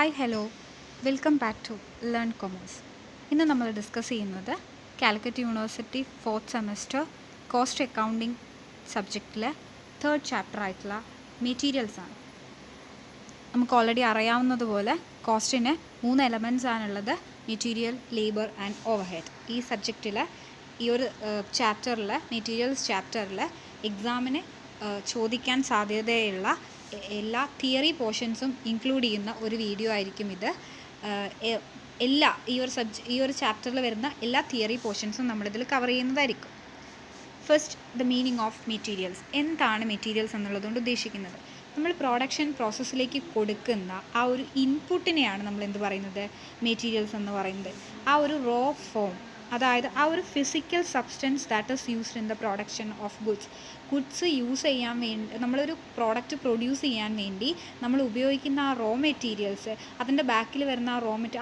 Hi hello welcome back to learn commerce. ഇന്ന് നമ്മൾ discuss ചെയ്യുന്നത് Calicut university 4th semester cost accounting സബ്ജക്റ്റിലെ 3rd chapter ആയിട്ടുള്ള മെറ്റീരിയൽസ് ആണ്. നമുക്ക് ഓൾറെഡി അറിയാവുന്നതുപോലെ കോസ്റ്റിന് 3 എലമെൻറ്റ്സ് ആണുള്ളത്: മെറ്റീരിയൽ, ലേബർ ആൻഡ് ഓവർഹെഡ്. ഈ സബ്ജക്റ്റിലെ ഈ ഒരു ചാപ്റ്ററിൽ, മെറ്റീരിയൽസ് ചാപ്റ്ററിൽ എക്സാമിന് ചോദിക്കാൻ സാധ്യതയുള്ള എല്ലാ തിയറി പോർഷൻസും ഇൻക്ലൂഡ് ചെയ്യുന്ന ഒരു വീഡിയോ ആയിരിക്കും ഇത്. ഈ ഒരു ചാപ്റ്ററിൽ വരുന്ന എല്ലാ തിയറി പോർഷൻസും നമ്മളിതിൽ കവർ ചെയ്യുന്നതായിരിക്കും. First, the meaning of materials. എന്താണ് മെറ്റീരിയൽസ് എന്നുള്ളതുകൊണ്ട് ഉദ്ദേശിക്കുന്നത്? നമ്മൾ പ്രൊഡക്ഷൻ പ്രോസസ്സിലേക്ക് കൊടുക്കുന്ന ആ ഒരു ഇൻപുട്ടിനെയാണ് നമ്മൾ എന്ത് പറയുന്നത്? മെറ്റീരിയൽസ് എന്ന് പറയുന്നത്. ആ ഒരു റോ ഫോം, അതായത് ആ ഒരു physical substance that is used in the production of goods use ചെയ്യാൻ വേണ്ടി, നമ്മളൊരു പ്രോഡക്റ്റ് പ്രൊഡ്യൂസ് ചെയ്യാൻ വേണ്ടി നമ്മൾ ഉപയോഗിക്കുന്ന ആ റോ മെറ്റീരിയൽസ്, അതിൻ്റെ ബാക്കിൽ വരുന്ന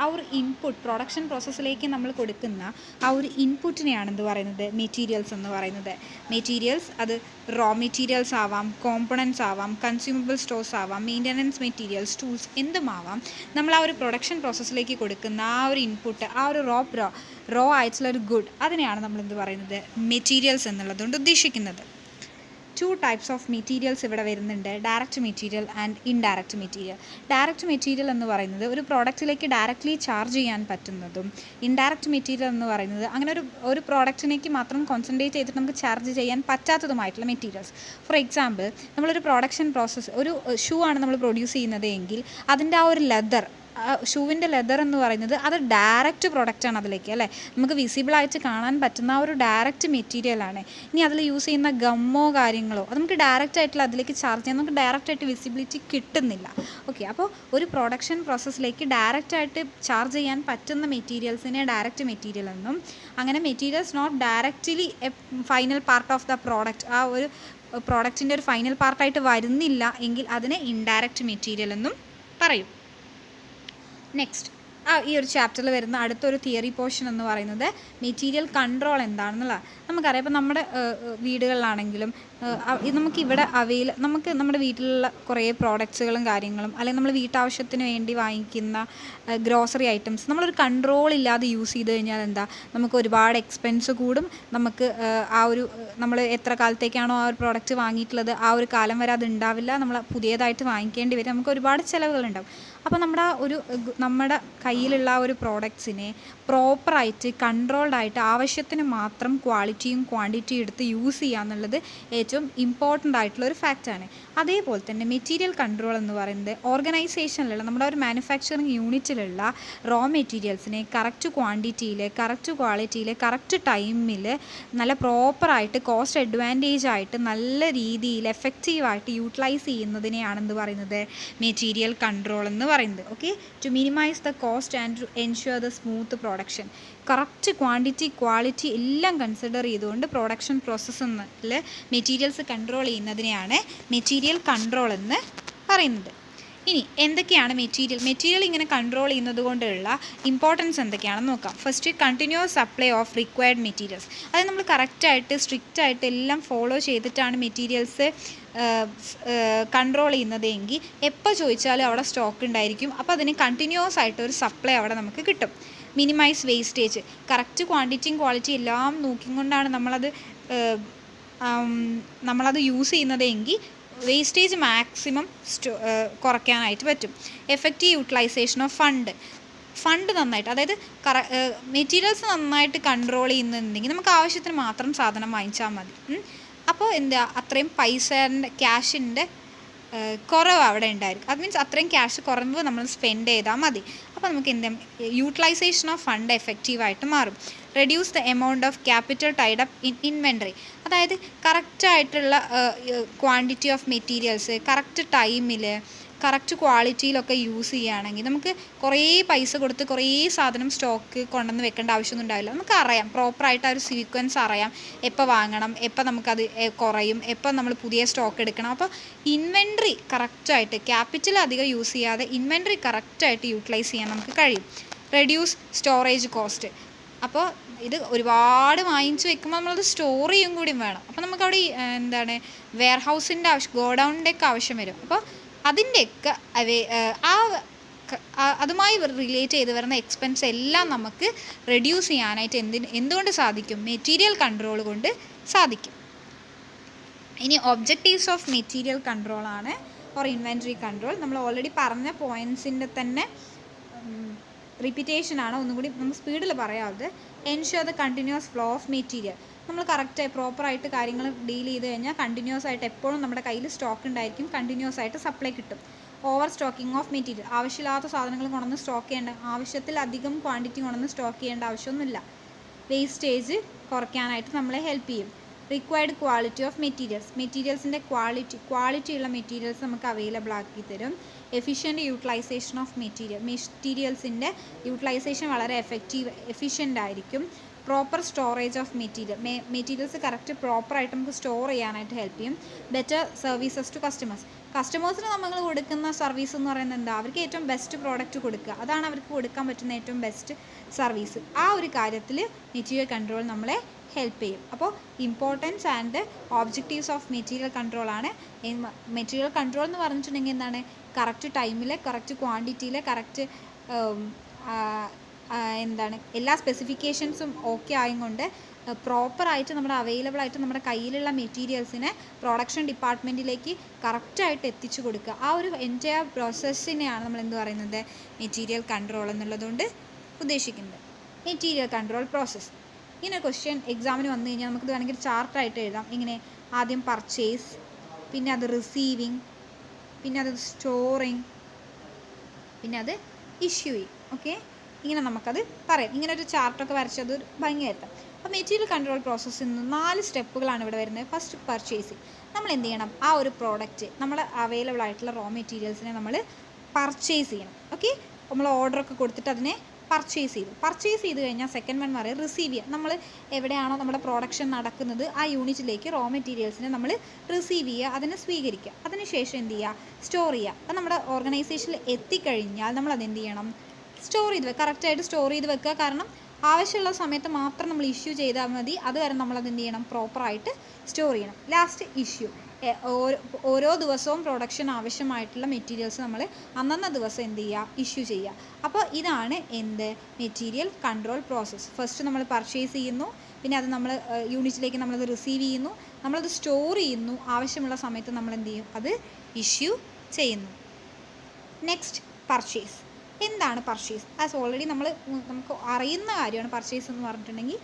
ആ ഒരു ഇൻപുട്ട്, പ്രൊഡക്ഷൻ പ്രോസസ്സിലേക്ക് നമ്മൾ കൊടുക്കുന്ന ആ ഒരു ഇൻപുട്ടിനെയാണ് എന്ത് പറയുന്നത്? മെറ്റീരിയൽസ് എന്ന് പറയുന്നത്. മെറ്റീരിയൽസ് അത് റോ മെറ്റീരിയൽസ് ആവാം, കോമ്പണൻസ് ആവാം, കൺസ്യൂമബിൾ സ്റ്റോഴ്സ് ആവാം, മെയിൻ്റനൻസ് മെറ്റീരിയൽസ്, ടൂൾസ്, എന്തുമാവാം. നമ്മൾ ആ ഒരു പ്രൊഡക്ഷൻ പ്രോസസ്സിലേക്ക് കൊടുക്കുന്ന ആ ഒരു ഇൻപുട്ട്, ആ ഒരു റോ ആയിട്ടുള്ള ഒരു ഗുഡ്, അതിനെയാണ് നമ്മൾ എന്ത് പറയുന്നത്? മെറ്റീരിയൽസ് എന്നുള്ളതുകൊണ്ട് ഉദ്ദേശിക്കുന്നത്. 2 ടൈപ്സ് ഓഫ് മെറ്റീരിയൽസ് ഇവിടെ വരുന്നുണ്ട്: direct material and indirect material. Direct material എന്ന് പറയുന്നത് ഒരു പ്രോഡക്റ്റിലേക്ക് ഡയറക്റ്റ്ലി ചാർജ് ചെയ്യാൻ പറ്റുന്നതും, ഇൻഡയറക്റ്റ് മെറ്റീരിയൽ എന്ന് പറയുന്നത് അങ്ങനെ ഒരു പ്രോഡക്റ്റിലേക്ക് മാത്രം കോൺസെൻട്രേറ്റ് ചെയ്തിട്ട് നമുക്ക് ചാർജ് ചെയ്യാൻ പറ്റാത്തതുമായിട്ടുള്ള മെറ്റീരിയൽസ്. ഫോർ എക്സാമ്പിൾ, നമ്മളൊരു പ്രൊഡക്ഷൻ പ്രോസസ്സ്, ഒരു ഷൂ ആണ് നമ്മൾ പ്രൊഡ്യൂസ് ചെയ്യുന്നത് എങ്കിൽ അതിൻ്റെ ആ ഒരു ലെതർ, ഷൂവിൻ്റെ ലെതർ എന്ന് പറയുന്നത് അത് ഡയറക്റ്റ് പ്രൊഡക്റ്റാണ് അതിലേക്ക്, അല്ലേ? നമുക്ക് വിസിബിളായിട്ട് കാണാൻ പറ്റുന്ന ആ ഒരു ഡയറക്റ്റ് മെറ്റീരിയലാണ്. ഇനി അതിൽ യൂസ് ചെയ്യുന്ന ഗമ്മോ കാര്യങ്ങളോ അത് നമുക്ക് ഡയറക്റ്റ് ആയിട്ടുള്ള അതിലേക്ക് ചാർജ് ചെയ്യാൻ നമുക്ക് ഡയറക്റ്റായിട്ട് വിസിബിലിറ്റി കിട്ടുന്നില്ല. ഓക്കെ, അപ്പോൾ ഒരു പ്രൊഡക്ഷൻ പ്രോസസ്സിലേക്ക് ഡയറക്റ്റായിട്ട് ചാർജ് ചെയ്യാൻ പറ്റുന്ന മെറ്റീരിയൽസിനെ ഡയറക്റ്റ് മെറ്റീരിയൽ എന്നും, അങ്ങനെ materials not directly a final part of the product, ആ ഒരു പ്രോഡക്റ്റിൻ്റെ ഒരു ഫൈനൽ പാർട്ടായിട്ട് വരുന്നില്ല എങ്കിൽ അതിനെ ഇൻഡയറക്റ്റ് മെറ്റീരിയൽ എന്നും പറയും. നെക്സ്റ്റ്, ഈ ഒരു ചാപ്റ്ററിൽ വരുന്ന അടുത്തൊരു തിയറി പോർഷൻ എന്ന് പറയുന്നത് മെറ്റീരിയൽ കൺട്രോൾ എന്താണെന്നുള്ളത്. നമുക്കറിയാം, ഇപ്പോൾ നമ്മുടെ വീടുകളിലാണെങ്കിലും നമുക്കിവിടെ നമുക്ക് നമ്മുടെ വീട്ടിലുള്ള കുറേ പ്രോഡക്ട്സുകളും കാര്യങ്ങളും, അല്ലെങ്കിൽ നമ്മൾ വീട്ടാവശ്യത്തിന് വേണ്ടി വാങ്ങിക്കുന്ന ഗ്രോസറി ഐറ്റംസ് നമ്മളൊരു കൺട്രോൾ ഇല്ലാതെ യൂസ് ചെയ്ത് കഴിഞ്ഞാൽ എന്താ, നമുക്ക് ഒരുപാട് എക്സ്പെൻസ് കൂടും. നമുക്ക് നമ്മൾ എത്ര കാലത്തേക്കാണോ ആ ഒരു പ്രോഡക്റ്റ് വാങ്ങിയിട്ടുള്ളത് ആ ഒരു കാലം വരെ അത് ഉണ്ടാവില്ല, നമ്മൾ പുതിയതായിട്ട് വാങ്ങിക്കേണ്ടി വരും, നമുക്ക് ഒരുപാട് ചിലവുകളുണ്ടാവും. അപ്പോൾ നമ്മുടെ കയ്യിലുള്ള ആ ഒരു പ്രോഡക്ട്സിനെ പ്രോപ്പറായിട്ട് കൺട്രോൾഡായിട്ട് ആവശ്യത്തിന് മാത്രം ക്വാളിറ്റിയും ക്വാണ്ടിറ്റിയും എടുത്ത് യൂസ് ചെയ്യുക എന്നുള്ളത് ഏറ്റവും ഇമ്പോർട്ടൻ്റ് ആയിട്ടുള്ള ഒരു ഫാക്റ്റാണ്. അതേപോലെ തന്നെ മെറ്റീരിയൽ കൺട്രോൾ എന്ന് പറയുന്നത് ഓർഗനൈസേഷനിലുള്ള, നമ്മുടെ ഒരു മാനുഫാക്ചറിങ് യൂണിറ്റിലുള്ള റോ മെറ്റീരിയൽസിനെ കറക്റ്റ് ക്വാണ്ടിറ്റിയിൽ, കറക്റ്റ് ക്വാളിറ്റിയിൽ, കറക്റ്റ് ടൈമിൽ നല്ല പ്രോപ്പറായിട്ട് കോസ്റ്റ് അഡ്വാൻറ്റേജ് ആയിട്ട് നല്ല രീതിയിൽ എഫക്റ്റീവായിട്ട് യൂട്ടിലൈസ് ചെയ്യുന്നതിനെയാണെന്ന് പറയുന്നത് മെറ്റീരിയൽ കൺട്രോൾ എന്ന് പറയുന്നത്. Okay, to minimise the cost and to ensure the smooth production. Correct quantity, quality എല്ലാം കൺസിഡർ ചെയ്തുകൊണ്ട് പ്രൊഡക്ഷൻ പ്രോസസ്സിൽ മെറ്റീരിയൽസ് കൺട്രോൾ ചെയ്യുന്നതിനെയാണ് മെറ്റീരിയൽ കൺട്രോൾ എന്ന് പറയുന്നത്. ഇനി എന്തൊക്കെയാണ് മെറ്റീരിയൽ ഇങ്ങനെ കൺട്രോൾ ചെയ്യുന്നത് കൊണ്ടുള്ള ഇമ്പോർട്ടൻസ് എന്തൊക്കെയാണെന്ന് നോക്കാം. First, continuous supply of required materials. അത് നമ്മൾ കറക്റ്റായിട്ട് സ്ട്രിക്റ്റായിട്ട് എല്ലാം ഫോളോ ചെയ്തിട്ടാണ് മെറ്റീരിയൽസ് കൺട്രോൾ ചെയ്യുന്നതെങ്കിൽ എപ്പോൾ ചോദിച്ചാലും അവിടെ സ്റ്റോക്ക് ഉണ്ടായിരിക്കും. അപ്പോൾ അതിന് കണ്ടിന്യൂസ് ആയിട്ട് ഒരു സപ്ലൈ അവിടെ നമുക്ക് കിട്ടും. Minimise wastage. കറക്റ്റ് ക്വാണ്ടിറ്റിയും ക്വാളിറ്റിയും എല്ലാം നോക്കിക്കൊണ്ടാണ് നമ്മളത് യൂസ് ചെയ്യുന്നതെങ്കിൽ വേസ്റ്റേജ് മാക്സിമം കുറയ്ക്കാനായിട്ട് പറ്റും. എഫക്റ്റീവ് യൂട്ടിലൈസേഷൻ ഓഫ് ഫണ്ട് നന്നായിട്ട്, അതായത് മെറ്റീരിയൽസ് നന്നായിട്ട് കൺട്രോൾ ചെയ്യുന്നുണ്ടെങ്കിൽ നമുക്ക് ആവശ്യത്തിന് മാത്രം സാധനം വാങ്ങിച്ചാൽ മതി. അപ്പോൾ അത്രയും ക്യാഷിൻ്റെ കുറവ് അവിടെ ഉണ്ടായിരിക്കും. അത് മീൻസ് അത്രയും ക്യാഷ് കുറവ് നമ്മൾ സ്പെൻഡ് ചെയ്താൽ മതി. അപ്പോൾ നമുക്ക് യൂട്ടിലൈസേഷൻ ഓഫ് ഫണ്ട് എഫക്റ്റീവായിട്ട് മാറും. Reduce the amount of capital Tide up in inventory. അതായത് കറക്റ്റായിട്ടുള്ള ക്വാണ്ടിറ്റി ഓഫ് മെറ്റീരിയൽസ് കറക്റ്റ് ടൈമിൽ കറക്റ്റ് ക്വാളിറ്റിയിലൊക്കെ യൂസ് ചെയ്യുകയാണെങ്കിൽ നമുക്ക് കുറേ പൈസ കൊടുത്ത് കുറേ സാധനം സ്റ്റോക്ക് കൊണ്ടുവന്ന് വെക്കേണ്ട ആവശ്യമൊന്നും ഉണ്ടാവില്ല. നമുക്കറിയാം, പ്രോപ്പറായിട്ട് ആ ഒരു സീക്വൻസ് അറിയാം, എപ്പോൾ വാങ്ങണം, എപ്പോൾ നമുക്കത് കുറയും, എപ്പോൾ നമ്മൾ പുതിയ സ്റ്റോക്ക് എടുക്കണം. അപ്പോൾ ഇൻവെൻട്രി കറക്റ്റായിട്ട്, ക്യാപിറ്റൽ അധികം യൂസ് ചെയ്യാതെ ഇൻവെൻട്രി കറക്റ്റായിട്ട് യൂട്ടിലൈസ് ചെയ്യാൻ നമുക്ക് കഴിയും. Reduce storage cost. അപ്പോൾ ഇത് ഒരുപാട് വാങ്ങിച്ച് വെക്കുമ്പോൾ നമ്മളത് സ്റ്റോർ ചെയ്യും കൂടിയും വേണം. അപ്പോൾ നമുക്കവിടെ വെയർ ഹൗസിൻ്റെ ഗോഡൗണിൻ്റെ ഒക്കെ ആവശ്യം വരും. അപ്പോൾ അതിൻ്റെയൊക്കെ അതുമായി റിലേറ്റ് ചെയ്ത് വരുന്ന എക്സ്പെൻസ് എല്ലാം നമുക്ക് റെഡ്യൂസ് ചെയ്യാനായിട്ട് എന്തുകൊണ്ട് സാധിക്കും? മെറ്റീരിയൽ കൺട്രോൾ കൊണ്ട് സാധിക്കും. ഇനി ഒബ്ജക്റ്റീവ്സ് ഓഫ് മെറ്റീരിയൽ കൺട്രോളാണ് ഓർ ഇൻവെൻറ്ററി കൺട്രോൾ. നമ്മൾ ഓൾറെഡി പറഞ്ഞ പോയിൻറ്റ്സിൻ്റെ തന്നെ റിപ്പീറ്റേഷനാണ്, ഒന്നും കൂടി നമുക്ക് സ്പീഡിൽ പറയാവുന്നത്. Ensure the continuous flow of material. നമ്മൾ കറക്റ്റ് പ്രോപ്പറായിട്ട് കാര്യങ്ങൾ ഡീൽ ചെയ്ത് കഴിഞ്ഞാൽ കണ്ടിന്യൂസ് ആയിട്ട് എപ്പോഴും നമ്മുടെ കയ്യിൽ സ്റ്റോക്ക് ഉണ്ടായിരിക്കും, കണ്ടിന്യൂസ് ആയിട്ട് സപ്ലൈ കിട്ടും. Over stocking of material. ആവശ്യമില്ലാത്ത സാധനങ്ങൾ കൊണ്ടുവന്ന് സ്റ്റോക്ക് ചെയ്യേണ്ട, ആവശ്യത്തിലധികം ക്വാണ്ടിറ്റി കൊണ്ടുവന്ന് സ്റ്റോക്ക് ചെയ്യേണ്ട ആവശ്യമൊന്നുമില്ല. വേസ്റ്റേജ് കുറയ്ക്കാനായിട്ട് നമ്മളെ ഹെൽപ്പ് ചെയ്യും. Required quality of materials. മെറ്റീരിയൽസിൻ്റെ ക്വാളിറ്റിയുള്ള മെറ്റീരിയൽസ് നമുക്ക് അവൈലബിൾ ആക്കി തരും. എഫിഷ്യൻറ്റ് യൂട്ടിലൈസേഷൻ ഓഫ് മെറ്റീരിയൽസിൻ്റെ യൂട്ടിലൈസേഷൻ വളരെ എഫിഷ്യൻ്റ് ആയിരിക്കും. Proper storage of materials correct പ്രോപ്പറായിട്ട് നമുക്ക് സ്റ്റോർ ചെയ്യാനായിട്ട് ഹെൽപ്പ് ചെയ്യും. ബെറ്റർ സർവീസസ് ടു കസ്റ്റമേഴ്സിന് നമ്മൾ കൊടുക്കുന്ന സർവീസ് എന്ന് പറയുന്നത് എന്താ? അവർക്ക് ഏറ്റവും ബെസ്റ്റ് പ്രോഡക്റ്റ് കൊടുക്കുക, അതാണ് അവർക്ക് കൊടുക്കാൻ പറ്റുന്ന ഏറ്റവും ബെസ്റ്റ് സർവീസ്. ആ ഒരു കാര്യത്തിൽ മെറ്റീരിയൽ കൺട്രോൾ നമ്മളെ ഹെൽപ്പ് ചെയ്യും. അപ്പോൾ importance and objectives of material കൺട്രോളാണ്. മെറ്റീരിയൽ കൺട്രോൾ എന്ന് പറഞ്ഞിട്ടുണ്ടെങ്കിൽ എന്താണ്? കറക്റ്റ് ടൈമിൽ, കറക്റ്റ് ക്വാണ്ടിറ്റിയിൽ, കറക്റ്റ് എല്ലാ സ്പെസിഫിക്കേഷൻസും ഓക്കെ ആയതുകൊണ്ട് പ്രോപ്പറായിട്ട് നമ്മുടെ അവൈലബിൾ ആയിട്ട് നമ്മുടെ കയ്യിലുള്ള മെറ്റീരിയൽസിനെ പ്രൊഡക്ഷൻ ഡിപ്പാർട്ട്മെൻറ്റിലേക്ക് കറക്റ്റായിട്ട് എത്തിച്ചു കൊടുക്കുക. ആ ഒരു എൻറ്റയർ പ്രോസസ്സിനെയാണ് നമ്മൾ എന്ത് പറയുന്നത്? മെറ്റീരിയൽ കൺട്രോൾ എന്നുള്ളതുകൊണ്ട് ഉദ്ദേശിക്കുന്നത്. Material control process. ഇങ്ങനെ ക്വസ്റ്റ്യൻ എക്സാമിന് വന്നു കഴിഞ്ഞാൽ നമുക്കിത് വേണമെങ്കിൽ ചാർട്ടായിട്ട് എഴുതാം. ഇങ്ങനെ ആദ്യം പർച്ചേസ്, പിന്നെ അത് റിസീവിങ്, പിന്നെ അത് സ്റ്റോറിങ്, പിന്നെ അത് ഇഷ്യൂയിങ്. ഓക്കെ, ഇങ്ങനെ നമുക്കത് പറയാം. ഇങ്ങനെ ഒരു ചാർട്ടൊക്കെ വരച്ചത് ഭംഗിയായിരുത്താം. അപ്പോൾ മെറ്റീരിയൽ കൺട്രോൾ പ്രോസസ്സിൽ നിന്ന് 4 സ്റ്റെപ്പുകളാണ് ഇവിടെ വരുന്നത്. First purchasing. നമ്മൾ എന്ത് ചെയ്യണം? ആ ഒരു പ്രോഡക്റ്റ്, നമ്മുടെ അവൈലബിൾ ആയിട്ടുള്ള റോ മെറ്റീരിയൽസിനെ നമ്മൾ പർച്ചേസ് ചെയ്യണം. ഓക്കെ, നമ്മൾ ഓർഡറൊക്കെ കൊടുത്തിട്ട് അതിനെ പർച്ചേസ് ചെയ്ത് കഴിഞ്ഞാൽ സെക്കൻഡ് വൺ പറയും റിസീവ് ചെയ്യുക. നമ്മൾ എവിടെയാണോ നമ്മുടെ പ്രൊഡക്ഷൻ നടക്കുന്നത് ആ യൂണിറ്റിലേക്ക് റോ മെറ്റീരിയൽസിനെ നമ്മൾ റിസീവ് ചെയ്യുക, അതിനെ സ്വീകരിക്കുക. അതിനുശേഷം എന്ത് ചെയ്യുക? സ്റ്റോർ ചെയ്യുക. അത് നമ്മുടെ ഓർഗനൈസേഷനിൽ എത്തിക്കഴിഞ്ഞാൽ നമ്മൾ അതെന്ത് ചെയ്യണം? സ്റ്റോർ ചെയ്ത് വെക്കുക, കറക്റ്റായിട്ട് സ്റ്റോർ ചെയ്ത് വെക്കുക. കാരണം ആവശ്യമുള്ള സമയത്ത് മാത്രം നമ്മൾ ഇഷ്യൂ ചെയ്താൽ മതി. അതുവരെ നമ്മളത് എന്ത് ചെയ്യണം? പ്രോപ്പറായിട്ട് സ്റ്റോർ ചെയ്യണം. Last issue. ഓരോ ദിവസവും പ്രൊഡക്ഷൻ ആവശ്യമായിട്ടുള്ള മെറ്റീരിയൽസ് നമ്മൾ അന്നന്ന ദിവസം എന്ത് ചെയ്യുക? ഇഷ്യൂ ചെയ്യുക. അപ്പോൾ ഇതാണ് മെറ്റീരിയൽ കൺട്രോൾ പ്രോസസ്സ്. ഫസ്റ്റ് നമ്മൾ പർച്ചേസ് ചെയ്യുന്നു, പിന്നെ അത് നമ്മൾ യൂണിറ്റിലേക്ക് നമ്മളത് റിസീവ് ചെയ്യുന്നു, നമ്മളത് സ്റ്റോർ ചെയ്യുന്നു, ആവശ്യമുള്ള സമയത്ത് നമ്മൾ എന്ത് ചെയ്യും? അത് ഇഷ്യൂ ചെയ്യുന്നു. Next purchase. എന്താണ് പർച്ചേസ്? ആസ് ഓൾറെഡി നമുക്ക് അറിയുന്ന കാര്യമാണ് പർച്ചേസ് എന്ന് പറഞ്ഞിട്ടുണ്ടെങ്കിൽ.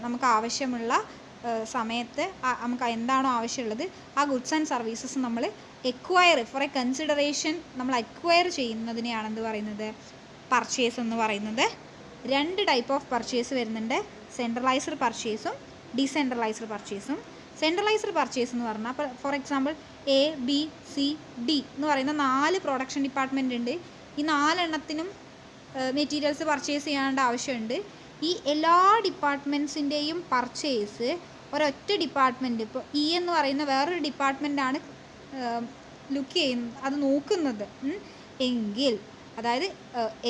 നമുക്ക് ആവശ്യമുള്ള സമയത്ത് നമുക്ക് എന്താണോ ആവശ്യമുള്ളത് ആ ഗുഡ്സ് ആൻഡ് സർവീസസ് നമ്മൾ ഫോർ എ കൺസിഡറേഷൻ നമ്മൾ അക്വയർ ചെയ്യുന്നതിനെയാണ് എന്ത് പറയുന്നത്? പർച്ചേസ് എന്ന് പറയുന്നത്. 2 ടൈപ്പ് ഓഫ് പർച്ചേസ് വരുന്നുണ്ട്. സെൻട്രലൈസ്ഡ് പർച്ചേസും ഡീസെൻട്രലൈസ്ഡ് പർച്ചേസും. സെൻട്രലൈസ്ഡ് പർച്ചേസ് എന്ന് പറഞ്ഞാൽ ഫോർ എക്സാമ്പിൾ ABCD എന്ന് പറയുന്ന 4 പ്രൊഡക്ഷൻ ഡിപ്പാർട്ട്മെൻ്റ് ഉണ്ട്. ഈ 4 എണ്ണത്തിനും മെറ്റീരിയൽസ് പർച്ചേസ് ചെയ്യേണ്ട ആവശ്യമുണ്ട്. ഈ എല്ലാ ഡിപ്പാർട്ട്മെൻറ്റ്സിൻ്റെയും പർച്ചേസ് ഒരൊറ്റ ഡിപ്പാർട്ട്മെൻറ്റ്, ഇപ്പോൾ എന്ന് പറയുന്ന വേറൊരു ഡിപ്പാർട്ട്മെൻറ്റാണ് അത് നോക്കുന്നത് എങ്കിൽ, അതായത്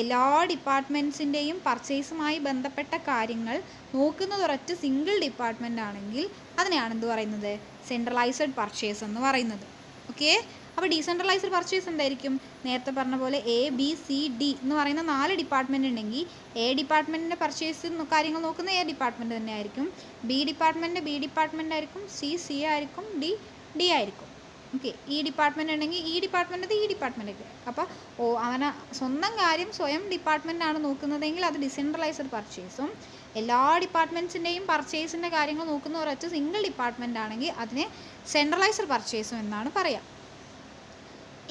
എല്ലാ ഡിപ്പാർട്ട്മെൻറ്റ്സിൻ്റെയും പർച്ചേസുമായി ബന്ധപ്പെട്ട കാര്യങ്ങൾ നോക്കുന്നത് ഒരൊറ്റ സിംഗിൾ ഡിപ്പാർട്ട്മെൻ്റ് ആണെങ്കിൽ അതിനെയാണ് എന്ത് പറയുന്നത്? സെൻട്രലൈസ്ഡ് പർച്ചേസ് എന്ന് പറയുന്നത്. ഓക്കെ, അപ്പോൾ ഡീസെൻട്രലൈസ്ഡ് പർച്ചേസ് എന്തായിരിക്കും? നേരത്തെ പറഞ്ഞ പോലെ ABCD എന്ന് പറയുന്ന 4 ഡിപ്പാർട്ട്മെൻറ്റ് ഉണ്ടെങ്കിൽ A ഡിപ്പാർട്ട്മെൻറ്റിൻ്റെ പർച്ചേസ് കാര്യങ്ങൾ നോക്കുന്ന A ഡിപ്പാർട്ട്മെൻറ്റ് തന്നെ ആയിരിക്കും, B ഡിപ്പാർട്ട്മെൻറ്റ് ആയിരിക്കും, C ആയിരിക്കും, D ആയിരിക്കും. ഓക്കെ, ഈ ഡിപ്പാർട്ട്മെൻറ്റ് ഉണ്ടെങ്കിൽ ഈ ഡിപ്പാർട്ട്മെൻറ്റ് ഈ ഡിപ്പാർട്ട്മെൻറ്റ്. അപ്പോൾ അവനെ സ്വന്തം കാര്യം സ്വയം ഡിപ്പാർട്ട്മെൻറ്റാണ് നോക്കുന്നതെങ്കിൽ അത് ഡിസെൻട്രലൈസ്ഡ് പർച്ചേസും, എല്ലാ ഡിപ്പാർട്ട്മെൻറ്റ്സിൻ്റെയും പർച്ചേസിൻ്റെ കാര്യങ്ങൾ നോക്കുന്ന ഒരൊറ്റ സിംഗിൾ ഡിപ്പാർട്ട്മെൻറ്റ് ആണെങ്കിൽ അതിനെ സെൻട്രലൈസ്ഡ് പർച്ചേസും എന്നാണ് പറയുക.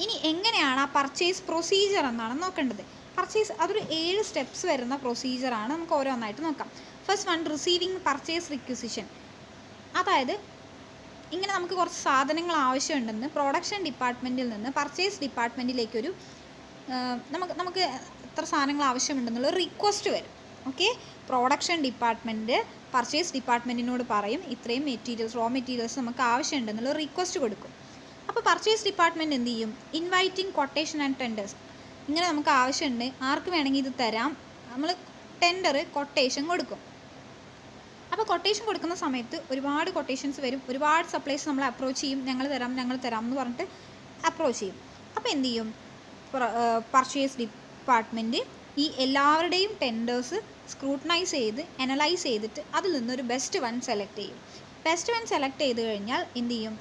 ഇനി എങ്ങനെയാണ് ആ പർച്ചേസ് പ്രൊസീജിയർ എന്നാണ് നോക്കേണ്ടത്. പർച്ചേസ് അതൊരു 7 സ്റ്റെപ്സ് വരുന്ന പ്രൊസീജിയറാണ്. നമുക്ക് ഓരോന്നായിട്ട് നോക്കാം. First one, receiving purchase requisition. അതായത് ഇങ്ങനെ നമുക്ക് കുറച്ച് സാധനങ്ങൾ ആവശ്യമുണ്ടെന്ന് പ്രൊഡക്ഷൻ ഡിപ്പാർട്ട്മെൻറ്റിൽ നിന്ന് പർച്ചേസ് ഡിപ്പാർട്ട്മെൻറ്റിലേക്കൊരു നമുക്ക് എത്ര സാധനങ്ങൾ ആവശ്യമുണ്ടെന്നുള്ള റിക്വസ്റ്റ് വരും. ഓക്കെ, പ്രൊഡക്ഷൻ ഡിപ്പാർട്ട്മെൻറ്റ് പർച്ചേസ് ഡിപ്പാർട്ട്മെൻറ്റിനോട് പറയും ഇത്രയും റോ മെറ്റീരിയൽസ് നമുക്ക് ആവശ്യമുണ്ടെന്നുള്ള റിക്വസ്റ്റ് കൊടുക്കും. അപ്പോൾ പർച്ചേസ് ഡിപ്പാർട്ട്മെൻറ്റ് എന്ത് ചെയ്യും? Inviting quotation and tenders. ഇങ്ങനെ നമുക്ക് ആവശ്യമുണ്ട്, ആർക്ക് വേണമെങ്കിൽ ഇത് തരാം, നമ്മൾ കൊട്ടേഷൻ കൊടുക്കും. അപ്പോൾ കൊട്ടേഷൻ കൊടുക്കുന്ന സമയത്ത് ഒരുപാട് കൊട്ടേഷൻസ് വരും, ഒരുപാട് സപ്ലൈസ് നമ്മൾ അപ്രോച്ച് ചെയ്യും. ഞങ്ങൾ തരാം എന്ന് പറഞ്ഞിട്ട് അപ്രോച്ച് ചെയ്യും. അപ്പോൾ എന്ത് ചെയ്യും? പർച്ചേസ് ഡിപ്പാർട്ട്മെൻറ്റ് ഈ എല്ലാവരുടെയും ടെൻഡേഴ്സ് സ്ക്രൂട്ടനൈസ് ചെയ്ത് അനലൈസ് ചെയ്തിട്ട് അതിൽ നിന്നൊരു ബെസ്റ്റ് വൺ സെലക്ട് ചെയ്യും. ബെസ്റ്റ് വൺ സെലക്ട് ചെയ്ത് കഴിഞ്ഞാൽ എന്ത് ചെയ്യും?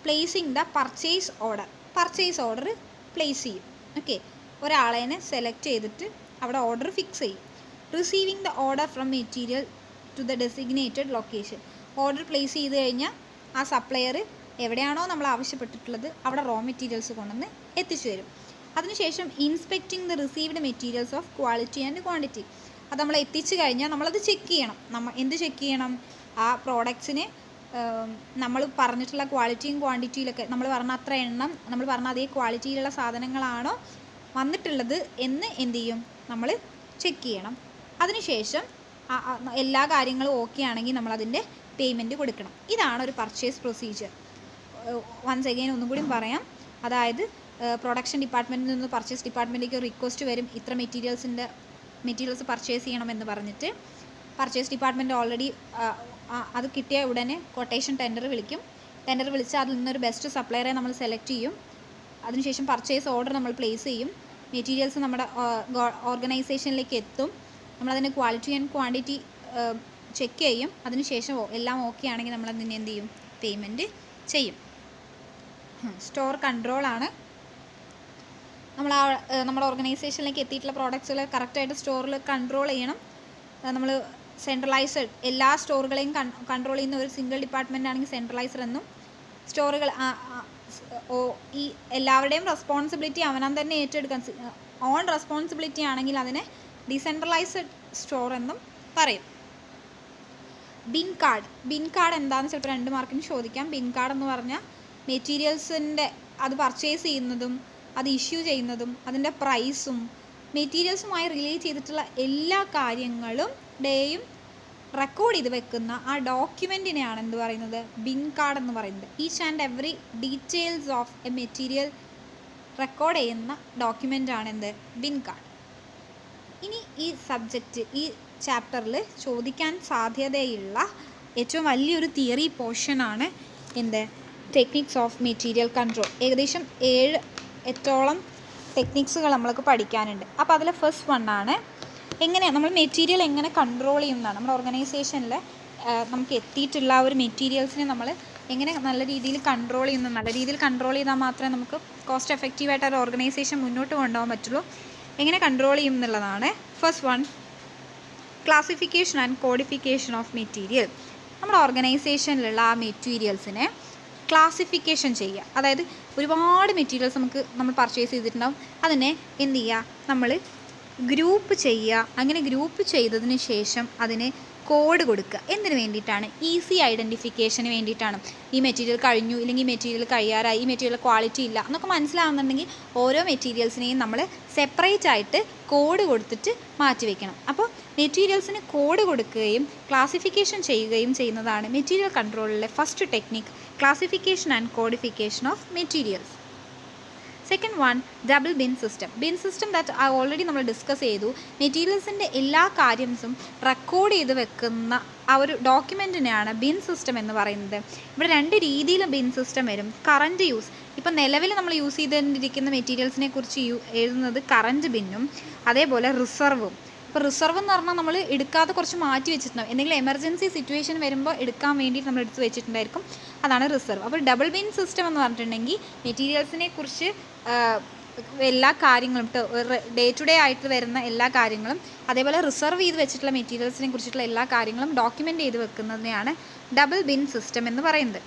Placing the purchase order place ചെയ്യും. ഓക്കെ, ഒരാളെ സെലക്ട് ചെയ്തിട്ട് അവിടെ ഓർഡർ ഫിക്സ് ചെയ്യും. Receiving the order from material to the designated location. Order place ചെയ്ത് കഴിഞ്ഞാൽ ആ സപ്ലയർ എവിടെയാണോ നമ്മൾ ആവശ്യപ്പെട്ടിട്ടുള്ളത് അവിടെ റോ മെറ്റീരിയൽസ് കൊണ്ടുവന്ന് എത്തിച്ചു തരും. അതിനുശേഷം inspecting the received materials of quality and quantity. അത് നമ്മൾ എത്തിച്ചു കഴിഞ്ഞാൽ നമ്മളത് ചെക്ക് ചെയ്യണം. എന്ത് ചെക്ക് ചെയ്യണം? ആ പ്രോഡക്ട്സിന് നമ്മൾ പറഞ്ഞിട്ടുള്ള ക്വാളിറ്റിയും ക്വാണ്ടിറ്റിയിലൊക്കെ നമ്മൾ പറഞ്ഞ അത്ര എണ്ണം നമ്മൾ പറഞ്ഞ അതേ ക്വാളിറ്റിയിലുള്ള സാധനങ്ങളാണോ വന്നിട്ടുള്ളത് എന്ന് എന്ത് ചെയ്യും? നമ്മൾ ചെക്ക് ചെയ്യണം. അതിനുശേഷം എല്ലാ കാര്യങ്ങളും ഓക്കെ ആണെങ്കിൽ നമ്മളതിൻ്റെ പേയ്മെൻറ്റ് കൊടുക്കണം. ഇതാണ് ഒരു പർച്ചേസ് പ്രൊസീജിയർ. വൺസ് അഗെയിൻ ഒന്നും കൂടി പറയാം. അതായത് പ്രൊഡക്ഷൻ ഡിപ്പാർട്ട്മെൻറ്റിൽ നിന്ന് പർച്ചേസ് ഡിപ്പാർട്ട്മെൻറ്റിലേക്ക് റിക്വസ്റ്റ് വരും, ഇത്ര മെറ്റീരിയൽസ് പർച്ചേസ് ചെയ്യണമെന്ന് പറഞ്ഞിട്ട്. പർച്ചേസ് ഡിപ്പാർട്ട്മെൻറ്റ് ഓൾറെഡി അത് കിട്ടിയ ഉടനെ കൊട്ടേഷൻ ടെൻഡർ വിളിക്കും. ടെൻഡർ വിളിച്ച് അതിൽ നിന്നൊരു ബെസ്റ്റ് സപ്ലയറെ നമ്മൾ സെലക്ട് ചെയ്യും. അതിനുശേഷം പർച്ചേസ് ഓർഡർ നമ്മൾ പ്ലേസ് ചെയ്യും. മെറ്റീരിയൽസ് നമ്മുടെ ഓർഗനൈസേഷനിലേക്ക് എത്തും. നമ്മളതിൻ്റെ ക്വാളിറ്റി ആൻഡ് ക്വാണ്ടിറ്റി ചെക്ക് ചെയ്യും. അതിനുശേഷം എല്ലാം ഓക്കെ ആണെങ്കിൽ നമ്മളതിന് എന്ത് ചെയ്യും? പേയ്മെൻറ്റ് ചെയ്യും. സ്റ്റോർ കൺട്രോളാണ്. നമ്മുടെ ഓർഗനൈസേഷനിലേക്ക് എത്തിയിട്ടുള്ള പ്രോഡക്റ്റ്സുകൾ കറക്റ്റായിട്ട് സ്റ്റോറിൽ കൺട്രോൾ ചെയ്യണം. നമ്മൾ സെൻട്രലൈസ്ഡ് എല്ലാ സ്റ്റോറുകളെയും കൺട്രോൾ ചെയ്യുന്ന ഒരു സിംഗിൾ ഡിപ്പാർട്ട്മെൻ്റ് ആണെങ്കിൽ സെൻട്രലൈസർ എന്നും, സ്റ്റോറുകൾ ഈ എല്ലാവരുടെയും റെസ്പോൺസിബിലിറ്റി അവനാൻ തന്നെ ഏറ്റെടുക്കാൻ ഓൺ റെസ്പോൺസിബിലിറ്റി ആണെങ്കിൽ അതിനെ ഡീസെൻട്രലൈസ്ഡ് സ്റ്റോർ എന്നും പറയും. ബിൻ കാർഡ് എന്താണെന്ന് ചിലപ്പോൾ 2 മാർക്കിന് ചോദിക്കാം. ബിൻ കാർഡ് എന്ന് പറഞ്ഞാൽ മെറ്റീരിയൽസിൻ്റെ അത് പർച്ചേസ് ചെയ്യുന്നതും അത് ഇഷ്യൂ ചെയ്യുന്നതും അതിൻ്റെ പ്രൈസും മെറ്റീരിയൽസുമായി റിലേറ്റ് ചെയ്തിട്ടുള്ള എല്ലാ കാര്യങ്ങളും റെക്കോർഡ് ചെയ്ത് വെക്കുന്ന ആ ഡോക്യുമെൻറ്റിനെയാണ് എന്ത് പറയുന്നത്? ബിൻ കാർഡ് എന്ന് പറയുന്നത്. Each and every details of A material record ചെയ്യുന്ന ഡോക്യുമെൻ്റാണ് എന്ത്? Bin card. ഇനി ഈ ചാപ്റ്ററിൽ ചോദിക്കാൻ സാധ്യതയുള്ള ഏറ്റവും വലിയൊരു തിയറി പോർഷനാണ് എന്ത്? Techniques of material control. ഏകദേശം 7-8ഓളം ടെക്നിക്സുകൾ നമ്മൾക്ക് പഠിക്കാനുണ്ട്. അപ്പോൾ അതിൽ ഫസ്റ്റ് വണ്ണാണ് നമ്മൾ മെറ്റീരിയൽ എങ്ങനെ കൺട്രോൾ ചെയ്യുന്നതാണ്. നമ്മുടെ ഓർഗനൈസേഷനിൽ നമുക്ക് എത്തിയിട്ടുള്ള ഒരു മെറ്റീരിയൽസിനെ നമ്മൾ എങ്ങനെ നല്ല രീതിയിൽ കൺട്രോൾ ചെയ്യുന്നു. നല്ല രീതിയിൽ കൺട്രോൾ ചെയ്താൽ മാത്രമേ നമുക്ക് കോസ്റ്റ് എഫക്റ്റീവായിട്ട് ഒരു ഓർഗനൈസേഷൻ മുന്നോട്ട് കൊണ്ടുപോകാൻ പറ്റുള്ളൂ. എങ്ങനെ കൺട്രോൾ ചെയ്യും എന്നുള്ളതാണ്. First one, classification and codification of material. നമ്മുടെ ഓർഗനൈസേഷനിലുള്ള ആ മെറ്റീരിയൽസിനെ ക്ലാസിഫിക്കേഷൻ ചെയ്യുക. അതായത് ഒരുപാട് മെറ്റീരിയൽസ് നമ്മൾ പർച്ചേസ് ചെയ്തിട്ടുണ്ടാവും. അതിനെ എന്ത് ചെയ്യുക? നമ്മൾ ഗ്രൂപ്പ് ചെയ്യുക. അങ്ങനെ ഗ്രൂപ്പ് ചെയ്തതിന് ശേഷം അതിന് കോഡ് കൊടുക്കുക. എന്തിനു വേണ്ടിയിട്ടാണ്? ഈസി ഐഡൻറ്റിഫിക്കേഷന് വേണ്ടിയിട്ടാണ്. ഈ മെറ്റീരിയൽ കഴിഞ്ഞു, ഇല്ലെങ്കിൽ ഈ മെറ്റീരിയൽ കഴിയാറായി, ഈ മെറ്റീരിയൽ ക്വാളിറ്റി ഇല്ല എന്നൊക്കെ മനസ്സിലാവുന്നുണ്ടെങ്കിൽ ഓരോ മെറ്റീരിയൽസിനെയും നമ്മൾ സെപ്പറേറ്റ് ആയിട്ട് കോഡ് കൊടുത്തിട്ട് മാറ്റി വയ്ക്കണം. അപ്പോൾ മെറ്റീരിയൽസിന് കോഡ് കൊടുക്കുകയും ക്ലാസിഫിക്കേഷൻ ചെയ്യുകയും ചെയ്യുന്നതാണ് മെറ്റീരിയൽ കൺട്രോളിലെ first technique, classification and codification of materials. Second one, double bin system. Bin system that already നമ്മൾ ഡിസ്കസ് ചെയ്തു. മെറ്റീരിയൽസിൻ്റെ എല്ലാ കാര്യംസും റെക്കോർഡ് ചെയ്ത് വെക്കുന്ന ആ ഒരു ഡോക്യുമെൻറ്റിനെയാണ് ബിൻ സിസ്റ്റം എന്ന് പറയുന്നത്. ഇവിടെ 2 രീതിയിൽ ബിൻ സിസ്റ്റം വരും. കറൻറ്റ് യൂസ്, ഇപ്പം നിലവിൽ നമ്മൾ യൂസ് ചെയ്തുകൊണ്ടിരിക്കുന്ന മെറ്റീരിയൽസിനെ കുറിച്ച് എഴുതുന്നത് കറൻറ്റ് ബിന്നും, അതേപോലെ റിസർവും. ഇപ്പോൾ റിസർവ് എന്ന് പറഞ്ഞാൽ നമ്മൾ എടുക്കാതെ കുറച്ച് മാറ്റി വെച്ചിട്ടുണ്ടാവും. എന്തെങ്കിലും എമർജൻസി സിറ്റുവേഷൻ വരുമ്പോൾ എടുക്കാൻ വേണ്ടിയിട്ട് നമ്മൾ എടുത്ത് വെച്ചിട്ടുണ്ടായിരിക്കും. അതാണ് റിസർവ്. അപ്പോൾ ഡബിൾ ബിൻ സിസ്റ്റം എന്ന് പറഞ്ഞിട്ടുണ്ടെങ്കിൽ മെറ്റീരിയൽസിനെ കുറിച്ച് എല്ലാ കാര്യങ്ങളും ഡേ ടു ഡേ ആയിട്ട് വരുന്ന എല്ലാ കാര്യങ്ങളും, അതേപോലെ റിസർവ് ചെയ്ത് വെച്ചിട്ടുള്ള മെറ്റീരിയൽസിനെ കുറിച്ചിട്ടുള്ള എല്ലാ കാര്യങ്ങളും ഡോക്യുമെൻ്റ് ചെയ്ത് വെക്കുന്നതിനെയാണ് ഡബിൾ ബിൻ സിസ്റ്റം എന്ന് പറയുന്നത്.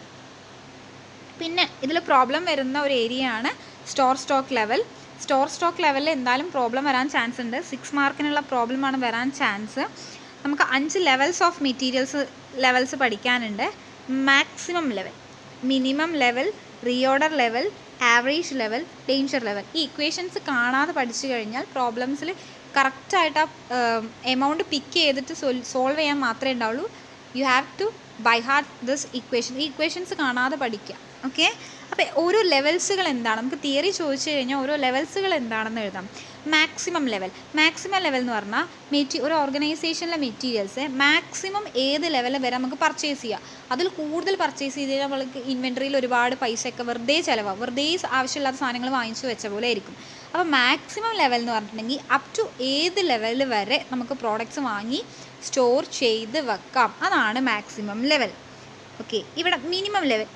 പിന്നെ ഇതിൽ പ്രോബ്ലം വരുന്ന ഒരു ഏരിയയാണ് സ്റ്റോക്ക് ലെവലിൽ എന്തായാലും പ്രോബ്ലം വരാൻ ചാൻസ് ഉണ്ട്. 6 മാർക്കിനുള്ള പ്രോബ്ലമാണ് വരാൻ ചാൻസ്. നമുക്ക് 5 ലെവൽസ് ഓഫ് ലെവൽസ് പഠിക്കാനുണ്ട്. Maximum level, minimum level, reorder level, average level, danger level. ഈ ഇക്വേഷൻസ് കാണാതെ പഠിച്ചു കഴിഞ്ഞാൽ പ്രോബ്ലംസിൽ കറക്റ്റായിട്ട് ആ എമൗണ്ട് പിക്ക് ചെയ്തിട്ട് സോൾവ് ചെയ്യാൻ മാത്രമേ ഉണ്ടാവുള്ളൂ. You have to by heart this equation. ഈ ഇക്വേഷൻസ് കാണാതെ പഠിക്കുക. ഓക്കെ. അപ്പോൾ ഓരോ ലെവൽസുകൾ എന്താണ്, നമുക്ക് തിയറി ചോദിച്ചു കഴിഞ്ഞാൽ ഓരോ ലെവൽസുകൾ എന്താണെന്ന് എഴുതാം. മാക്സിമം ലെവൽ എന്ന് പറഞ്ഞാൽ ഒരു ഓർഗനൈസേഷനിലെ മെറ്റീരിയൽസ് മാക്സിമം ഏത് ലെവൽ വരെ നമുക്ക് പർച്ചേസ് ചെയ്യാം. അതിൽ കൂടുതൽ പർച്ചേസ് ചെയ്ത് കഴിഞ്ഞാൽ നമ്മൾക്ക് ഇൻവെൻട്രിയിൽ ഒരുപാട് പൈസയൊക്കെ വെറുതെ ചിലവാകും, വെറുതെ ആവശ്യമില്ലാത്ത സാധനങ്ങൾ വാങ്ങിച്ചു വെച്ച പോലെ ആയിരിക്കും. അപ്പോൾ മാക്സിമം ലെവൽ എന്ന് പറഞ്ഞിട്ടുണ്ടെങ്കിൽ അപ് ടു ഏത് ലെവൽ വരെ നമുക്ക് പ്രോഡക്റ്റ്സ് വാങ്ങി സ്റ്റോർ ചെയ്ത് വെക്കാം, അതാണ് മാക്സിമം ലെവൽ. ഓക്കെ. ഇവിടെ മിനിമം ലെവൽ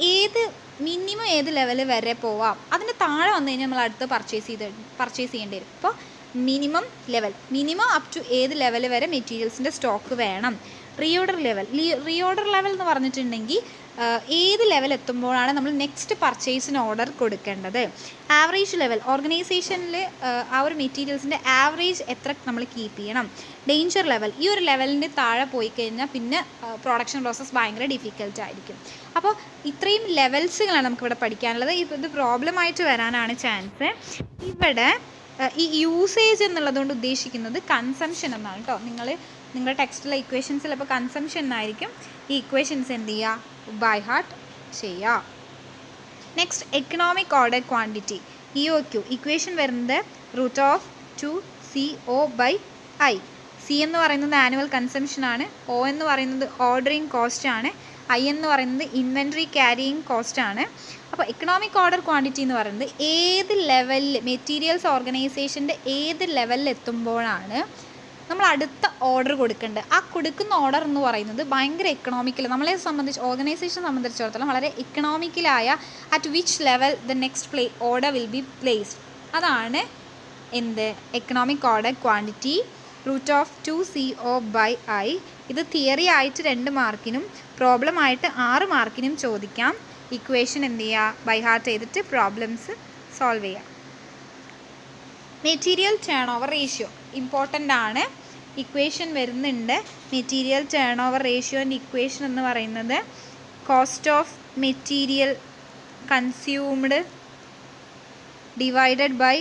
മിനിമം ഏത് ലെവൽ വരെ പോവാം, അതിന് താഴെ വന്നു കഴിഞ്ഞാൽ നമ്മൾ അടുത്ത് പർച്ചേസ് ചെയ്യേണ്ടി വരും. അപ്പോൾ മിനിമം അപ് ടു ഏത് ലെവൽ വരെ മെറ്റീരിയൽസിൻ്റെ സ്റ്റോക്ക് വേണം. റീഓർഡർ ലെവൽ എന്ന് പറഞ്ഞിട്ടുണ്ടെങ്കിൽ ഏത് ലെവൽ എത്തുമ്പോഴാണ് നമ്മൾ നെക്സ്റ്റ് പർച്ചേസിന് ഓർഡർ കൊടുക്കേണ്ടത്. ആവറേജ് ലെവൽ, ഓർഗനൈസേഷനിൽ ആ ഒരു മെറ്റീരിയൽസിൻ്റെ ആവറേജ് എത്ര നമ്മൾ കീപ്പ് ചെയ്യണം. ഡേഞ്ചർ ലെവൽ, ഈ ഒരു ലെവലിന് താഴെ പോയി കഴിഞ്ഞാൽ പിന്നെ പ്രൊഡക്ഷൻ പ്രോസസ്സ് ഭയങ്കര ഡിഫിക്കൽട്ട് ആയിരിക്കും. അപ്പോൾ ഇത്രയും ലെവൽസുകളാണ് നമുക്കിവിടെ പഠിക്കാനുള്ളത്. ഇത് പ്രോബ്ലമായിട്ട് വരാനാണ് ചാൻസ്. ഇവിടെ ഈ യൂസേജ് എന്നുള്ളതുകൊണ്ട് ഉദ്ദേശിക്കുന്നത് കൺസംഷൻ എന്നാണ് കേട്ടോ. നിങ്ങളുടെ ടെക്സ്റ്റിലെ ഇക്വേഷൻസിൽ ഇപ്പോൾ കൺസംഷൻ എന്നായിരിക്കും. ഈ ഇക്വേഷൻസ് എന്ത് ചെയ്യുക, ബൈ ഹാർട്ട് ചെയ്യുക. Next economic order quantity, EOQ. Equation വരുന്നത് √2CO/I. C എന്ന് പറയുന്നത് ആനുവൽ കൺസംഷൻ ആണ്, O എന്ന് പറയുന്നത് ഓർഡറിങ് കോസ്റ്റ് ആണ്, I എന്ന് പറയുന്നത് ഇൻവെൻട്രി ക്യാരിയിങ് കോസ്റ്റ് ആണ്. അപ്പോൾ എക്കണോമിക് ഓർഡർ ക്വാണ്ടിറ്റി എന്ന് പറയുന്നത് ഏത് ലെവലിൽ മെറ്റീരിയൽസ് ഓർഗനൈസേഷൻ്റെ ഏത് ലെവലിൽ എത്തുമ്പോഴാണ് നമ്മൾ അടുത്ത ഓർഡർ കൊടുക്കേണ്ടത്. ആ കൊടുക്കുന്ന ഓർഡർ എന്ന് പറയുന്നത് ഭയങ്കര എക്കണോമിക്കൽ, നമ്മളെ സംബന്ധിച്ച് ഓർഗനൈസേഷനെ സംബന്ധിച്ചിടത്തോളം വളരെ എക്കണോമിക്കലായ at which level the next order will be placed, അതാണ് എന്ത് എക്കണോമിക് ഓർഡർ ക്വാണ്ടിറ്റി √2CO/I. ഇത് തിയറി ആയിട്ട് 2 മാർക്കിനും പ്രോബ്ലം ആയിട്ട് 6 മാർക്കിനും ചോദിക്കാം. ഇക്വേഷൻ എന്ത് ചെയ്യുക, ബൈ ഹാർട്ട് ചെയ്തിട്ട് പ്രോബ്ലംസ് സോൾവ് ചെയ്യുക. Material turn over ratio important ആണ്. ഇക്വേഷൻ വരുന്നുണ്ട്. മെറ്റീരിയൽ ടേൺ ഓവർ റേഷ്യോൻ്റെ ഇക്വേഷൻ എന്ന് പറയുന്നത് cost of material consumed divided by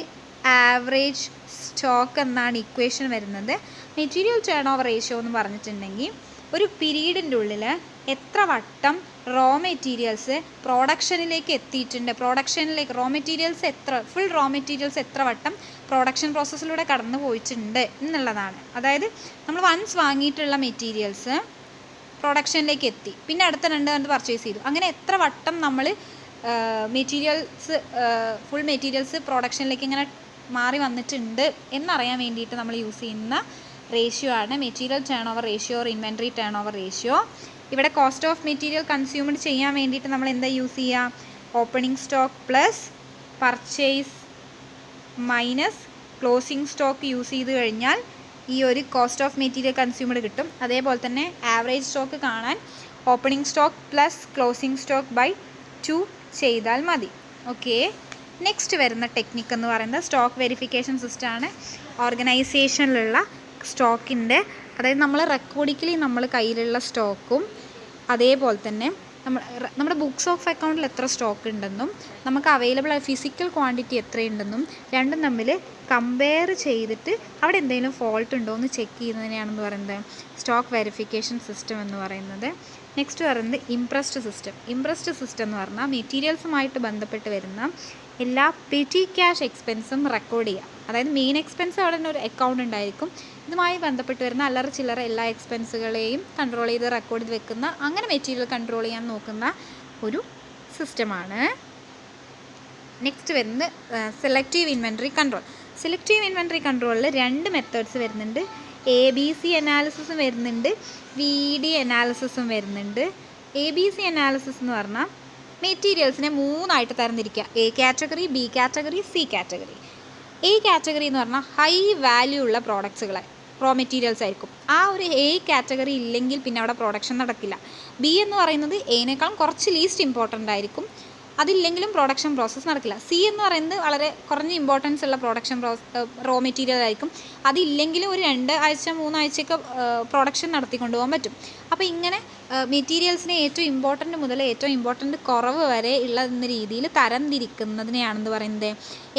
average stock എന്നാണ് ഇക്വേഷൻ വരുന്നത്. മെറ്റീരിയൽ ടേൺ ഓവർ റേഷ്യോ എന്ന് പറഞ്ഞിട്ടുണ്ടെങ്കിൽ ഒരു പീരീഡിൻ്റെ ഉള്ളിൽ എത്ര വട്ടം റോ മെറ്റീരിയൽസ് പ്രൊഡക്ഷനിലേക്ക് എത്തിയിട്ടുണ്ട്, ഫുൾ റോ മെറ്റീരിയൽസ് എത്ര വട്ടം പ്രൊഡക്ഷൻ പ്രോസസ്സിലൂടെ കടന്നു പോയിട്ടുണ്ട് എന്നുള്ളതാണ്. അതായത് നമ്മൾ വൺസ് വാങ്ങിയിട്ടുള്ള മെറ്റീരിയൽസ് പ്രൊഡക്ഷനിലേക്ക് എത്തി, പിന്നെ അടുത്ത 2 പർച്ചേസ് ചെയ്തു, അങ്ങനെ എത്ര വട്ടം നമ്മൾ ഫുൾ മെറ്റീരിയൽസ് പ്രൊഡക്ഷനിലേക്ക് ഇങ്ങനെ മാറി വന്നിട്ടുണ്ട് എന്നറിയാൻ വേണ്ടിയിട്ട് നമ്മൾ യൂസ് ചെയ്യുന്ന റേഷ്യോ ആണ് material turn over ratio or inventory turn over ratio. ഇവിടെ കോസ്റ്റ് ഓഫ് മെറ്റീരിയൽ കൺസ്യൂംഡ് ചെയ്യാൻ വേണ്ടിയിട്ട് നമ്മൾ എന്താ യൂസ് ചെയ്യുക, opening stock plus purchase minus closing stock use ചെയ്ത് കഴിഞ്ഞാൽ ഈ ഒരു കോസ്റ്റ് ഓഫ് മെറ്റീരിയൽ കൺസ്യൂംഡ് കിട്ടും. അതേപോലെ തന്നെ ആവറേജ് സ്റ്റോക്ക് കാണാൻ opening stock plus closing stock by 2 ചെയ്താൽ മതി. ഓക്കെ. നെക്സ്റ്റ് വരുന്ന ടെക്നിക്ക് എന്ന് പറയുന്നത് സ്റ്റോക്ക് വെരിഫിക്കേഷൻ സിസ്റ്റം ആണ്. ഓർഗനൈസേഷനിലുള്ള സ്റ്റോക്കിൻ്റെ, അതായത് നമ്മൾ റെക്കോർഡിക്കലി നമ്മൾ കയ്യിലുള്ള സ്റ്റോക്കും അതേപോലെ തന്നെ നമ്മുടെ ബുക്സ് ഓഫ് അക്കൗണ്ടിൽ എത്ര സ്റ്റോക്ക് ഉണ്ടെന്നും നമുക്ക് അവൈലബിൾ ആയ ഫിസിക്കൽ ക്വാണ്ടിറ്റി എത്രയുണ്ടെന്നും രണ്ടും തമ്മിൽ കമ്പയർ ചെയ്തിട്ട് അവിടെ എന്തെങ്കിലും ഫോൾട്ട് ഉണ്ടോ എന്ന് ചെക്ക് ചെയ്യുന്നതിനെയാണെന്ന് പറയുന്നത് സ്റ്റോക്ക് വെരിഫിക്കേഷൻ സിസ്റ്റം എന്ന് പറയുന്നത്. നെക്സ്റ്റ് പറയുന്നത് ഇംപ്രസ്ഡ് സിസ്റ്റം എന്ന് പറഞ്ഞാൽ മെറ്റീരിയൽസുമായിട്ട് ബന്ധപ്പെട്ട് വരുന്ന എല്ലാ പെറ്റി ക്യാഷ് എക്സ്പെൻസും റെക്കോർഡ് ചെയ്യുക. അതായത് മെയിൻ എക്സ്പെൻസ് അവിടെ തന്നെ ഒരു അക്കൗണ്ട് ഉണ്ടായിരിക്കും, ഇതുമായി ബന്ധപ്പെട്ട് വരുന്ന അല്ലറ ചില്ലറ എല്ലാ എക്സ്പെൻസുകളെയും കൺട്രോൾ ചെയ്ത് റെക്കോർഡ് ചെയ്ത് വെക്കുന്ന, അങ്ങനെ മെറ്റീരിയൽ കൺട്രോൾ ചെയ്യാൻ നോക്കുന്ന ഒരു സിസ്റ്റമാണ്. നെക്സ്റ്റ് വരുന്നത് സെലക്റ്റീവ് ഇൻവെൻട്രി കൺട്രോളിൽ 2 മെത്തേഡ്സ് വരുന്നുണ്ട്. ABC അനാലിസിസും വരുന്നുണ്ട്, VD അനാലിസിസും വരുന്നുണ്ട്. ABC അനാലിസിസ് എന്ന് പറഞ്ഞാൽ മെറ്റീരിയൽസിനെ 3 ആയിട്ട് തരംതിരിക്കുക, A category, B category, C category. A category എന്ന് പറഞ്ഞാൽ ഹൈ വാല്യൂ ഉള്ള പ്രോഡക്ട്സുകളെ റോ മെറ്റീരിയൽസ് ആയിരിക്കും. ആ ഒരു A കാറ്റഗറി ഇല്ലെങ്കിൽ പിന്നെ അവിടെ പ്രൊഡക്ഷൻ നടക്കില്ല. B എന്ന് പറയുന്നത് Aനേക്കാളും കുറച്ച് ലീസ്റ്റ് ഇമ്പോർട്ടൻ്റ് ആയിരിക്കും, അതില്ലെങ്കിലും പ്രൊഡക്ഷൻ പ്രോസസ്സ് നടക്കില്ല. C എന്ന് പറയുന്നത് വളരെ കുറഞ്ഞ ഇമ്പോർട്ടൻസ് ഉള്ള റോ മെറ്റീരിയൽ ആയിരിക്കും, അതില്ലെങ്കിലും ഒരു 2 ആഴ്ച 3 ആഴ്ചയൊക്കെ പ്രൊഡക്ഷൻ നടത്തിക്കൊണ്ടു പോകാൻ പറ്റും. അപ്പോൾ ഇങ്ങനെ മെറ്റീരിയൽസിനെ ഏറ്റവും ഇമ്പോർട്ടൻ്റ് മുതൽ ഏറ്റവും ഇമ്പോർട്ടൻ്റ് കുറവ് വരെ ഉള്ള രീതിയിൽ തരംതിരിക്കുന്നതിനെയാണെന്ന് പറയുന്നത്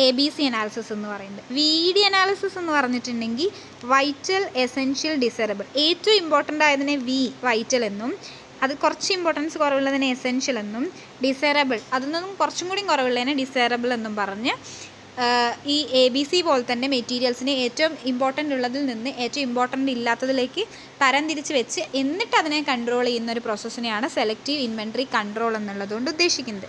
ABC അനാലിസിസ് എന്ന് പറയുന്നത്. VD അനാലിസിസ് എന്ന് പറഞ്ഞിട്ടുണ്ടെങ്കിൽ വൈറ്റൽ, എസെൻഷ്യൽ, ഡിസൈറബിൾ. ഏറ്റവും ഇമ്പോർട്ടൻ്റ് ആയതിനെ വൈറ്റൽ എന്നും അത് കുറച്ച് ഇമ്പോർട്ടൻസ് കുറവുള്ളതിനെ എസെൻഷ്യൽ എന്നും, ഡിസൈറബിൾ അതിൽ നിന്നും കുറച്ചും കൂടി കുറവുള്ളതിനെ ഡിസൈറബിൾ എന്നും പറഞ്ഞ് ഈ ABC പോലെ തന്നെ മെറ്റീരിയൽസിനെ ഏറ്റവും ഇമ്പോർട്ടൻ്റ് ഉള്ളതിൽ നിന്ന് ഏറ്റവും ഇമ്പോർട്ടൻ്റ് ഇല്ലാത്തതിലേക്ക് തരംതിരിച്ച് വെച്ച് എന്നിട്ട് അതിനെ കൺട്രോൾ ചെയ്യുന്ന ഒരു പ്രോസസ്സിനെയാണ് സെലക്റ്റീവ് ഇൻവെൻറ്ററി കൺട്രോൾ എന്നുള്ളതുകൊണ്ട് ഉദ്ദേശിക്കുന്നത്.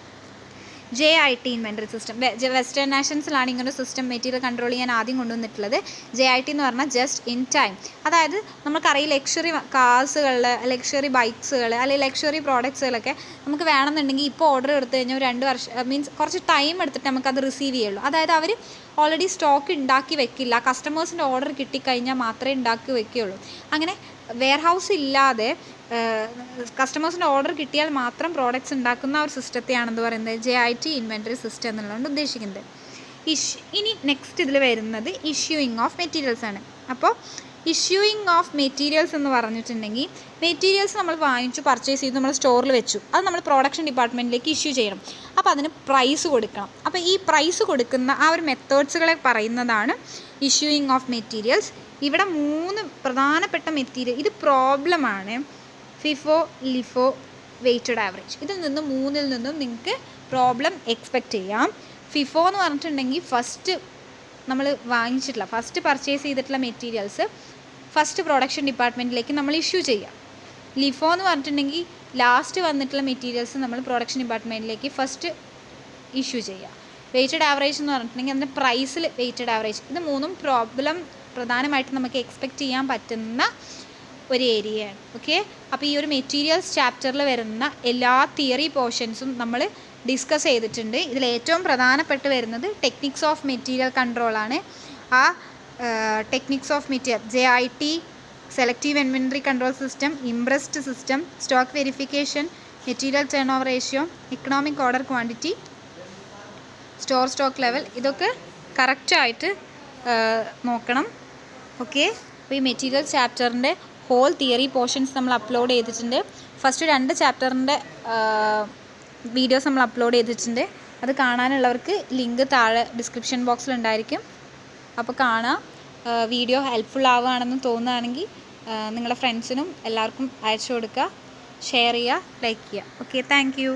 JIT ഇൻവെൻറ്ററി സിസ്റ്റം, വെസ്റ്റേൺ നാഷൻസിലാണ് ഇങ്ങനെ ഒരു സിസ്റ്റം മെറ്റീരിയൽ കൺട്രോൾ ചെയ്യാൻ ആദ്യം കൊണ്ടുവന്നിട്ടുള്ളത്. JIT എന്ന് പറഞ്ഞാൽ ജസ്റ്റ് ഇൻ ടൈം. അതായത് നമുക്കറിയാം ലക്ഷറി കാർസുകൾ, ലക്ഷറി ബൈക്സുകൾ അല്ലെങ്കിൽ ലക്ഷറി പ്രോഡക്ട്സുകളൊക്കെ നമുക്ക് വേണമെന്നുണ്ടെങ്കിൽ ഇപ്പോൾ ഓർഡർ എടുത്തു കഴിഞ്ഞാൽ 2 വർഷം മീൻസ് കുറച്ച് ടൈം എടുത്തിട്ട് നമുക്കത് റിസീവ് ചെയ്യുള്ളൂ. അതായത് അവർ ഓൾറെഡി സ്റ്റോക്ക് ഉണ്ടാക്കി വെക്കില്ല, കസ്റ്റമേഴ്സിൻ്റെ ഓർഡർ കിട്ടിക്കഴിഞ്ഞാൽ മാത്രമേ ഉണ്ടാക്കി വെക്കുകയുള്ളൂ. അങ്ങനെ വെയർഹൗസ് ഇല്ലാതെ കസ്റ്റമേഴ്സിൻ്റെ ഓർഡർ കിട്ടിയാൽ മാത്രം പ്രോഡക്റ്റ്സ് ഉണ്ടാക്കുന്ന ഒരു സിസ്റ്റത്തെയാണെന്ന് പറയുന്നത് JIT ഇൻവെൻറ്ററി സിസ്റ്റം എന്നുള്ളതുകൊണ്ട് ഉദ്ദേശിക്കുന്നത്. ഇനി നെക്സ്റ്റ് ഇതിൽ വരുന്നത് ഇഷ്യൂയിങ് ഓഫ് മെറ്റീരിയൽസ് ആണ്. അപ്പോൾ ഇഷ്യൂയിങ് ഓഫ് മെറ്റീരിയൽസ് എന്ന് പറഞ്ഞിട്ടുണ്ടെങ്കിൽ മെറ്റീരിയൽസ് നമ്മൾ വാങ്ങിച്ചു പർച്ചേസ് ചെയ്ത് നമ്മൾ സ്റ്റോറിൽ വെച്ചു, അത് നമ്മൾ പ്രൊഡക്ഷൻ ഡിപ്പാർട്ട്മെൻറ്റിലേക്ക് ഇഷ്യൂ ചെയ്യണം. അപ്പോൾ അതിന് പ്രൈസ് കൊടുക്കണം. അപ്പോൾ ഈ പ്രൈസ് കൊടുക്കുന്ന ആ ഒരു മെത്തേഡ്സുകളെ പറയുന്നതാണ് ഇഷ്യൂയിങ് ഓഫ് മെറ്റീരിയൽസ്. ഇവിടെ 3 പ്രധാനപ്പെട്ട മെറ്റീരിയൽ, ഇത് പ്രോബ്ലമാണ്. FIFO, LIFO, weighted average. ഇതിൽ നിന്നും 3-ൽ നിന്നും നിങ്ങൾക്ക് പ്രോബ്ലം എക്സ്പെക്റ്റ് ചെയ്യാം. FIFO എന്ന് പറഞ്ഞിട്ടുണ്ടെങ്കിൽ ഫസ്റ്റ് നമ്മൾ വാങ്ങിച്ചിട്ടുള്ള ഫസ്റ്റ് പർച്ചേസ് ചെയ്തിട്ടുള്ള മെറ്റീരിയൽസ് ഫസ്റ്റ് പ്രൊഡക്ഷൻ ഡിപ്പാർട്ട്മെൻറ്റിലേക്ക് നമ്മൾ ഇഷ്യൂ ചെയ്യാം. LIFO എന്ന് പറഞ്ഞിട്ടുണ്ടെങ്കിൽ ലാസ്റ്റ് വന്നിട്ടുള്ള മെറ്റീരിയൽസ് നമ്മൾ പ്രൊഡക്ഷൻ ഡിപ്പാർട്ട്മെൻറ്റിലേക്ക് ഫസ്റ്റ് ഇഷ്യൂ ചെയ്യുക. വെയ്റ്റഡ് ആവറേജ് എന്ന് പറഞ്ഞിട്ടുണ്ടെങ്കിൽ അതിൻ്റെ പ്രൈസിൽ വെയ്റ്റഡ് ആവറേജ്. ഇത് 3ഉം പ്രോബ്ലം പ്രധാനമായിട്ടും നമുക്ക് എക്സ്പെക്റ്റ് ചെയ്യാൻ പറ്റുന്ന ഒരു ഏരിയയാണ്. ഓക്കെ, അപ്പോൾ ഈ ഒരു മെറ്റീരിയൽസ് ചാപ്റ്ററിൽ വരുന്ന എല്ലാ തിയറി പോർഷൻസും നമ്മൾ ഡിസ്കസ് ചെയ്തിട്ടുണ്ട്. ഇതിൽ ഏറ്റവും പ്രധാനപ്പെട്ട് വരുന്നത് ടെക്നിക്സ് ഓഫ് മെറ്റീരിയൽ കൺട്രോളാണ്. ആ techniques of material JIT, selective inventory control system, impressed system, stock verification, material turn over ratio, economic order quantity, stock level, ഇതൊക്കെ കറക്റ്റായിട്ട് നോക്കണം. ഓക്കെ, അപ്പോൾ ഈ മെറ്റീരിയൽ ചാപ്റ്ററിൻ്റെ ഹോൾ തിയറി പോർഷൻസ് നമ്മൾ അപ്ലോഡ് ചെയ്തിട്ടുണ്ട്. ഫസ്റ്റ് 2 ചാപ്റ്ററിൻ്റെ വീഡിയോസ് നമ്മൾ അപ്ലോഡ് ചെയ്തിട്ടുണ്ട്. അത് കാണാനുള്ളവർക്ക് ലിങ്ക് താഴെ ഡിസ്ക്രിപ്ഷൻ ബോക്സിൽ ഉണ്ടായിരിക്കും. അപ്പോൾ കാണാം. വീഡിയോ ഹെൽപ്ഫുൾ ആവുകയാണെന്ന് തോന്നുകയാണെങ്കിൽ നിങ്ങളുടെ ഫ്രണ്ട്സിനും എല്ലാവർക്കും അയച്ചു കൊടുക്കുക, ഷെയർ ചെയ്യുക, ലൈക്ക് ചെയ്യുക. Okay, thank you.